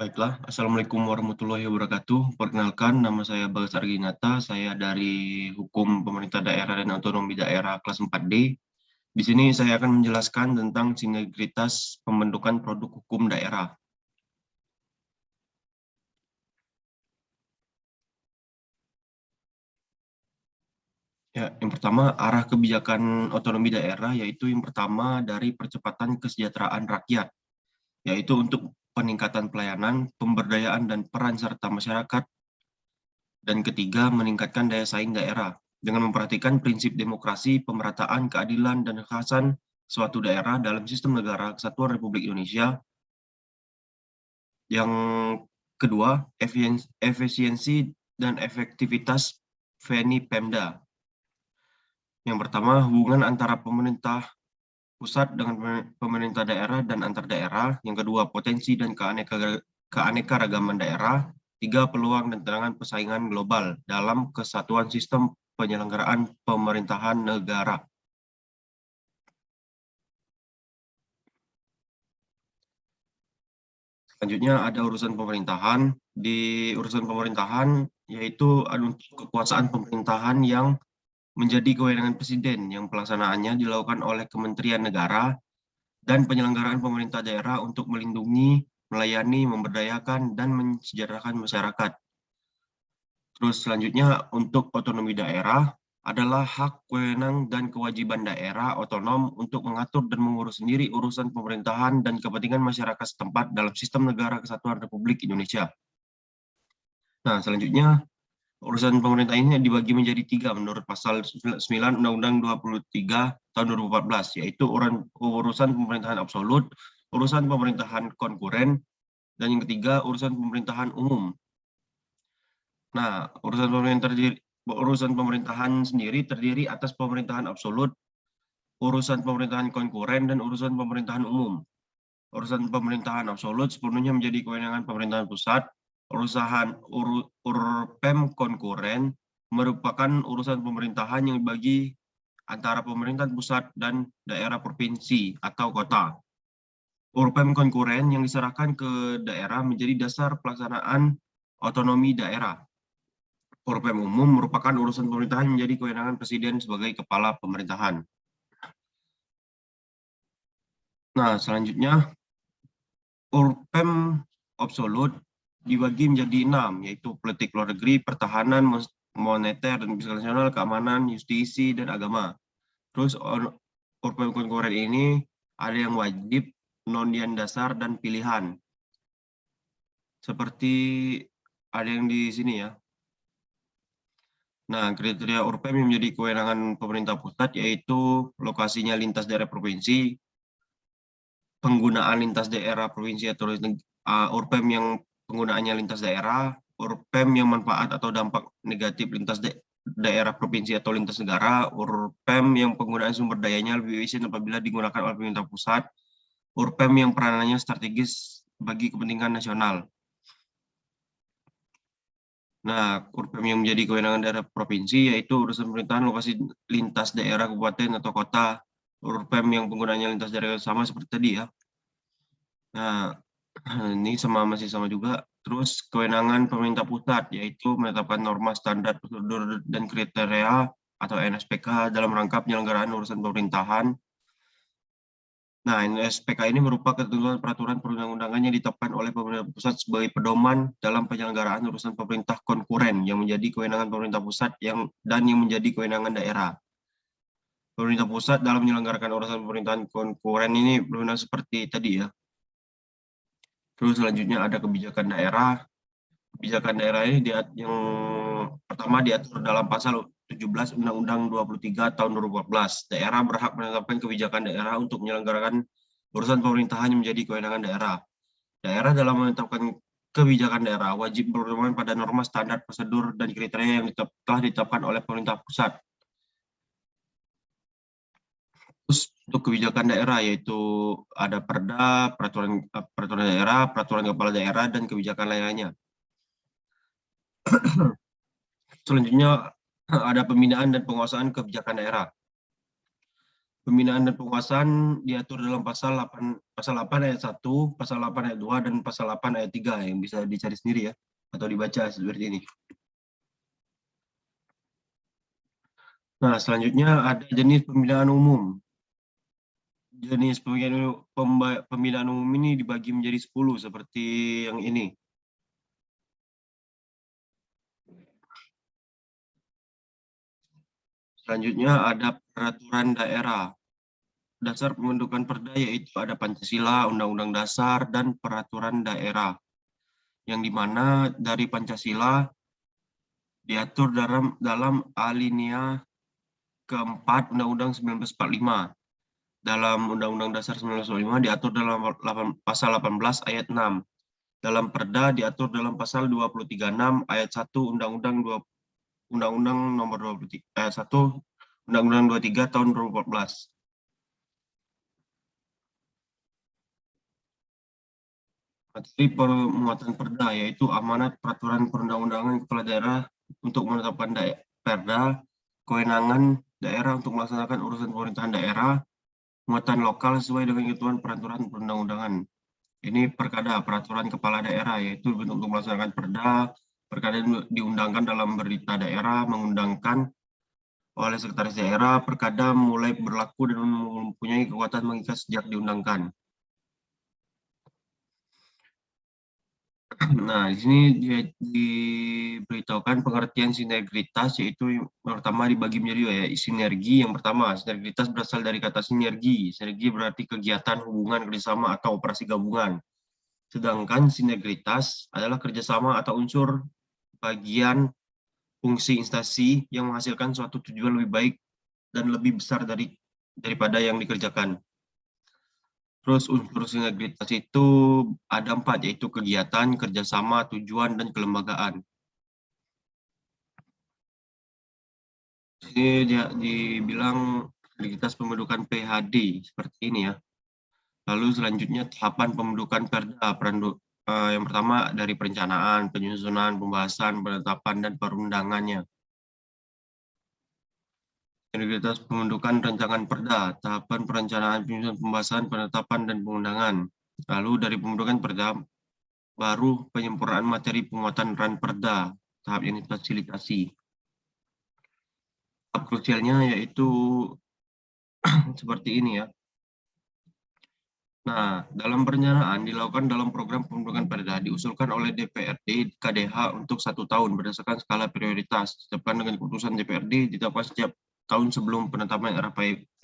Baiklah, Assalamualaikum warahmatullahi wabarakatuh. Perkenalkan, nama saya Bagas Arginata. Saya dari Hukum Pemerintah Daerah dan Otonomi Daerah kelas 4D. Di sini saya akan menjelaskan tentang sinergitas pembentukan produk hukum daerah. Ya, yang pertama, arah kebijakan otonomi daerah, yaitu yang pertama dari percepatan kesejahteraan rakyat, yaitu untuk peningkatan pelayanan, pemberdayaan, dan peran serta masyarakat. Dan ketiga, meningkatkan daya saing daerah dengan memperhatikan prinsip demokrasi, pemerataan, keadilan, dan kekhasan suatu daerah dalam sistem negara kesatuan Republik Indonesia. Yang kedua, efisiensi dan efektivitas VENI Pemda. Yang pertama, hubungan antara pemerintah pusat dengan pemerintah daerah dan antar daerah. Yang kedua, potensi dan keanekaragaman daerah. Tiga, peluang dan tantangan persaingan global dalam kesatuan sistem penyelenggaraan pemerintahan negara. Selanjutnya ada urusan pemerintahan. Di urusan pemerintahan, yaitu kekuasaan pemerintahan yang menjadi kewenangan presiden yang pelaksanaannya dilakukan oleh Kementerian Negara dan penyelenggaraan pemerintah daerah untuk melindungi, melayani, memberdayakan, dan mensejahterakan masyarakat. Terus selanjutnya untuk otonomi daerah adalah hak, wewenang, dan kewajiban daerah otonom untuk mengatur dan mengurus sendiri urusan pemerintahan dan kepentingan masyarakat setempat dalam sistem negara kesatuan Republik Indonesia. Nah, selanjutnya urusan pemerintah ini dibagi menjadi tiga menurut pasal 9 Undang-Undang 23 tahun 2014, yaitu urusan pemerintahan absolut, urusan pemerintahan konkuren, dan yang ketiga urusan pemerintahan umum. Nah, urusan pemerintahan sendiri terdiri atas pemerintahan absolut, urusan pemerintahan konkuren, dan urusan pemerintahan umum. Urusan pemerintahan absolut sepenuhnya menjadi kewenangan pemerintahan pusat. Urpem konkuren merupakan urusan pemerintahan yang dibagi antara pemerintahan pusat dan daerah provinsi atau kota. Urpem konkuren yang diserahkan ke daerah menjadi dasar pelaksanaan otonomi daerah. Urpem umum merupakan urusan pemerintahan yang menjadi kewenangan presiden sebagai kepala pemerintahan. Nah, selanjutnya Urpem absolut dibagi menjadi 6, yaitu politik luar negeri, pertahanan, moneter dan fiskal nasional, keamanan, justisi, dan agama. Terus Urpem konkuren ini ada yang wajib, non-yang dasar, dan pilihan. Seperti ada yang di sini ya. Nah, kriteria Urpem yang menjadi kewenangan pemerintah pusat yaitu lokasinya lintas daerah provinsi, penggunaan lintas daerah provinsi atau Urpem yang penggunaannya lintas daerah, Urpem yang manfaat atau dampak negatif lintas daerah provinsi atau lintas negara, Urpem yang penggunaan sumber dayanya lebih efisien apabila digunakan oleh pemerintah pusat, Urpem yang peranannya strategis bagi kepentingan nasional. Nah, Urpem yang menjadi kewenangan daerah provinsi yaitu urusan pemerintahan lokasi lintas daerah kabupaten atau kota. Urpem yang penggunaannya lintas daerah sama seperti tadi ya. Nah, ini masih sama juga. Terus kewenangan pemerintah pusat yaitu menetapkan norma standar prosedur dan kriteria atau NSPK dalam rangka penyelenggaraan urusan pemerintahan. Nah, NSPK ini merupakan ketentuan peraturan perundang-undangan yang ditetapkan oleh pemerintah pusat sebagai pedoman dalam penyelenggaraan urusan pemerintah konkuren yang menjadi kewenangan pemerintah pusat dan yang menjadi kewenangan daerah. Pemerintah pusat dalam menyelenggarakan urusan pemerintahan konkuren ini berwenang seperti tadi ya. Terus selanjutnya ada kebijakan daerah. Kebijakan daerah ini yang pertama diatur dalam pasal 17 Undang-Undang 23 tahun 2014. Daerah berhak menetapkan kebijakan daerah untuk menyelenggarakan urusan pemerintahan yang menjadi kewenangan daerah. Daerah dalam menetapkan kebijakan daerah wajib berpedoman pada norma standar prosedur dan kriteria yang telah ditetapkan oleh pemerintah pusat. Terus untuk kebijakan daerah yaitu ada Perda, peraturan daerah, peraturan kepala daerah, dan kebijakan lainnya. Selanjutnya ada pembinaan dan penguasaan kebijakan daerah. Pembinaan dan penguasaan diatur dalam pasal 8 ayat 1, pasal 8 ayat 2, dan pasal 8 ayat 3 yang bisa dicari sendiri ya, atau dibaca seperti ini. Nah, selanjutnya ada jenis pembinaan umum. Jenis pembinaan umum ini dibagi menjadi 10 seperti yang ini. Selanjutnya ada peraturan daerah. Dasar pembentukan perda yaitu ada Pancasila, Undang-Undang Dasar, dan peraturan daerah. Yang dimana dari Pancasila diatur dalam alinea keempat Undang-Undang 1945. Dalam Undang-Undang Dasar 1945 diatur dalam pasal 18 ayat 6. Dalam Perda diatur dalam pasal 236 ayat 1 Undang-Undang nomor 23 ayat 1 Undang-Undang 23 tahun 2014. Materi pemuatan perda yaitu amanat peraturan perundang-undangan kepala daerah untuk menetapkan perda, kewenangan daerah untuk melaksanakan urusan pemerintahan daerah, muatan lokal sesuai dengan ketentuan peraturan perundang-undangan. Ini perkada peraturan kepala daerah yaitu bentuk untuk melaksanakan perda, perkada diundangkan dalam berita daerah, mengundangkan oleh sekretaris daerah, perkada mulai berlaku dan mempunyai kekuatan mengikat sejak diundangkan. Nah, di sini diberitahukan pengertian sinergitas, yaitu yang pertama dibagi menjadi ya, sinergi. Yang pertama, sinergitas berasal dari kata sinergi. Sinergi berarti kegiatan, hubungan, kerjasama, atau operasi gabungan. Sedangkan sinergitas adalah kerjasama atau unsur bagian fungsi instansi yang menghasilkan suatu tujuan lebih baik dan lebih besar daripada yang dikerjakan. Terus unsur sinergitas itu ada 4, yaitu kegiatan, kerjasama, tujuan, dan kelembagaan. Ini dia dibilang sinergitas pembentukan PHD seperti ini ya. Lalu selanjutnya tahapan pembentukan perda. Yang pertama dari perencanaan, penyusunan, pembahasan, penetapan, dan perundangannya. Sinergitas pembentukan rancangan perda, tahapan perencanaan, penyusunan, pembahasan, penetapan, dan pengundangan. Lalu dari pembentukan perda, baru penyempurnaan materi penguatan ran perda, tahap ini fasilitasi. Tahap krusialnya yaitu seperti ini ya. Nah, dalam perencanaan dilakukan dalam program pembentukan perda diusulkan oleh DPRD KDH untuk 1 tahun berdasarkan skala prioritas. Ditetapkan dengan keputusan DPRD ditetapkan setiap tahun sebelum penetapan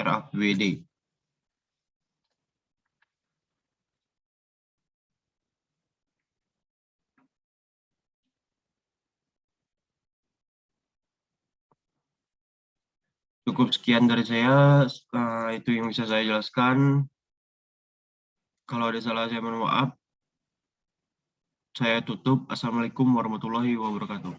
RAPBD. Cukup sekian dari saya, itu yang bisa saya jelaskan. Kalau ada salah saya mohon maaf. Saya tutup. Assalamualaikum warahmatullahi wabarakatuh.